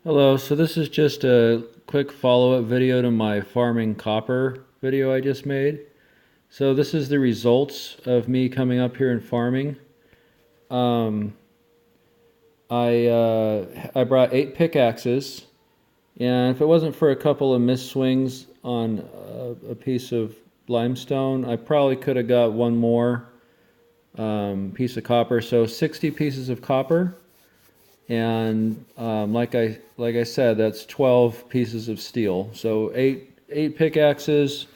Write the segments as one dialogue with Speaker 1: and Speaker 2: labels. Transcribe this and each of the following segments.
Speaker 1: Hello, so this is just a quick follow-up video to my farming copper video I just made. So this is the results of me coming up here and farming. Um, I brought 8 pickaxes, and if it wasn't for a couple of missed swings on a piece of limestone, I probably could have got one more piece of copper. So 60 pieces of copper. And like I said, that's 12 pieces of steel. So eight pickaxes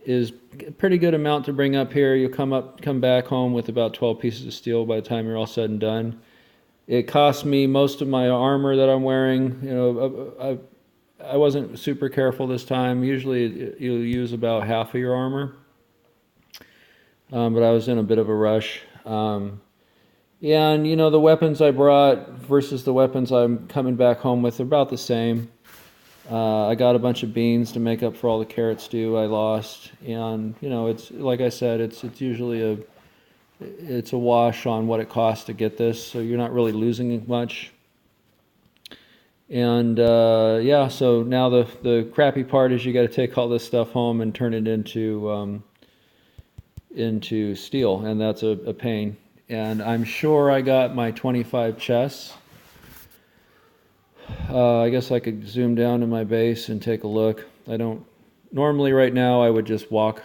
Speaker 1: is a pretty good amount to bring up here. You'll come back home with about 12 pieces of steel by the time you're all said and done. It cost me most of my armor that I'm wearing. You know, I wasn't super careful this time. Usually you'll use about half of your armor, but I was in a bit of a rush. Yeah, and you know, the weapons I brought versus the weapons I'm coming back home with are about the same. I got a bunch of beans to make up for all the carrot stew I lost, and you know, it's like I said, it's usually it's a wash on what it costs to get this, so you're not really losing much. And yeah, so now the crappy part is you got to take all this stuff home and turn it into steel, and that's a pain. And I'm sure I got my 25 chests. I guess I could zoom down to my base and take a look. I don't normally right now I would just walk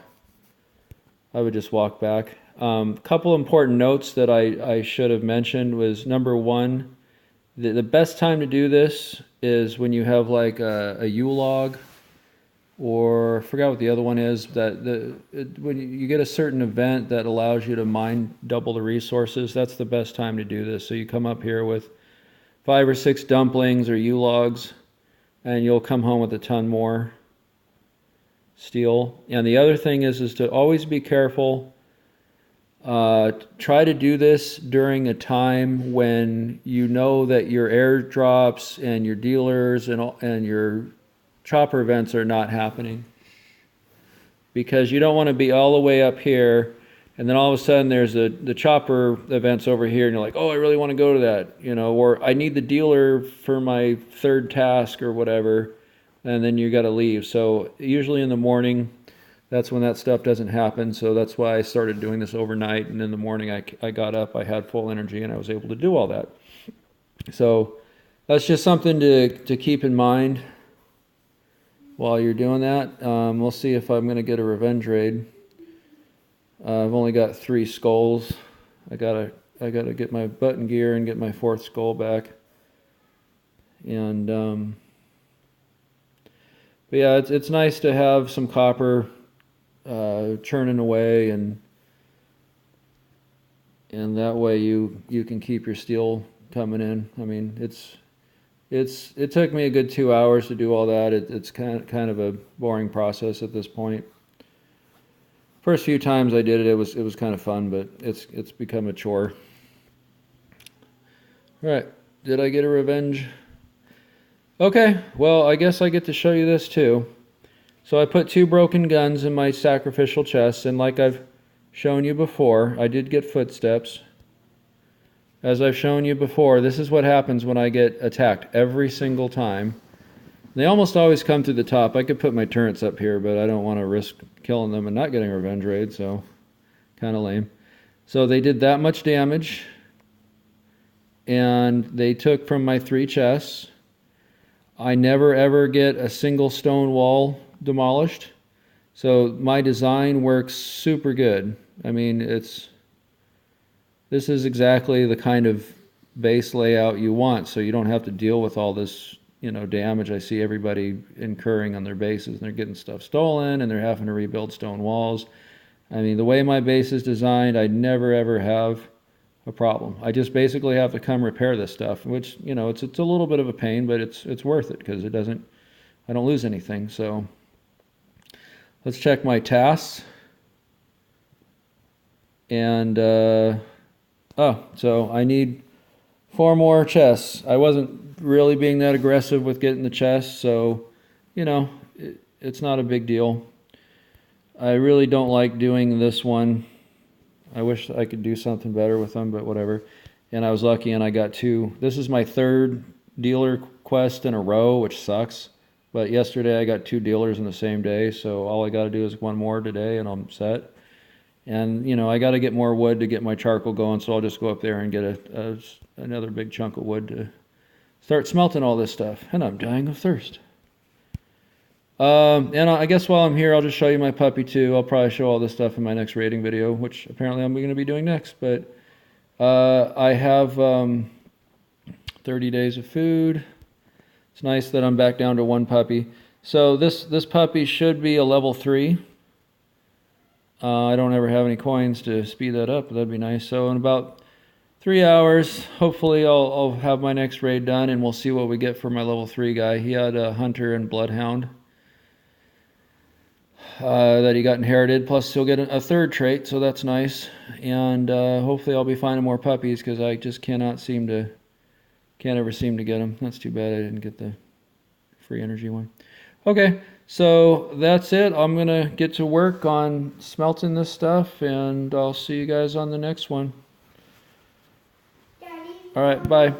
Speaker 1: back. Couple important notes that I should have mentioned was number one, the best time to do this is when you have like a Yule log, or I forgot what the other one is, that when you get a certain event that allows you to mine double the resources, that's the best time to do this. So you come up here with 5 or 6 dumplings or Yule logs, and you'll come home with a ton more steel. And the other thing is to always be careful. Try to do this during a time when you know that your airdrops and your dealers and your chopper events are not happening, because you don't want to be all the way up here and then all of a sudden there's the chopper events over here and you're like, oh, I really want to go to that, you know, or I need the dealer for my third task or whatever, and then you got to leave. So usually in the morning, that's when that stuff doesn't happen. So that's why I started doing this overnight, and in the morning I got up, I had full energy, and I was able to do all that. So that's just something to keep in mind while you're doing that. We'll see if I'm going to get a revenge raid. I've only got 3 skulls. I gotta get my button gear and get my 4th skull back. And but yeah, it's nice to have some copper churning away, and that way you can keep your steel coming in. I mean, it took me a good 2 hours to do all that. It's kind of a boring process at this point. First few times I did it, it was kind of fun, but it's become a chore. All right, did I get a revenge? Okay, well, I guess I get to show you this too. So I put 2 broken guns in my sacrificial chest, and like I've shown you before, I did get footsteps. As I've shown you before, this is what happens when I get attacked every single time. They almost always come through the top. I could put my turrets up here, but I don't want to risk killing them and not getting a revenge raid, so kind of lame. So they did that much damage, and they took from my 3 chests. I never ever get a single stone wall demolished. So my design works super good. I mean, this is exactly the kind of base layout you want, so you don't have to deal with all this, you know, damage I see everybody incurring on their bases, and they're getting stuff stolen and they're having to rebuild stone walls. I mean, the way my base is designed, I never ever have a problem. I just basically have to come repair this stuff, which, you know, it's a little bit of a pain, but it's worth it because I don't lose anything. So let's check my tasks. And so I need 4 more chests. I wasn't really being that aggressive with getting the chests, so, you know, it's not a big deal. I really don't like doing this one. I wish I could do something better with them, but whatever. And I was lucky and I got 2. This is my 3rd dealer requests in a row, which sucks. But yesterday I got 2 dealers in the same day, so all I got to do is 1 more today and I'm set. And, you know, I got to get more wood to get my charcoal going, so I'll just go up there and get another big chunk of wood to start smelting all this stuff. And I'm dying of thirst. And I guess while I'm here, I'll just show you my puppy too. I'll probably show all this stuff in my next raiding video, which apparently I'm going to be doing next. But I have 30 days of food. It's nice that I'm back down to 1 puppy. So this puppy should be a level 3. I don't ever have any coins to speed that up, but that'd be nice. So in about 3 hours, hopefully I'll have my next raid done, and we'll see what we get for my level 3 guy. He had a hunter and bloodhound that he got inherited. Plus he'll get a 3rd trait, so that's nice. And hopefully I'll be finding more puppies, because I just can't ever seem to get them. That's too bad I didn't get the free energy one. Okay, so that's it. I'm gonna get to work on smelting this stuff, and I'll see you guys on the next one. All right, bye.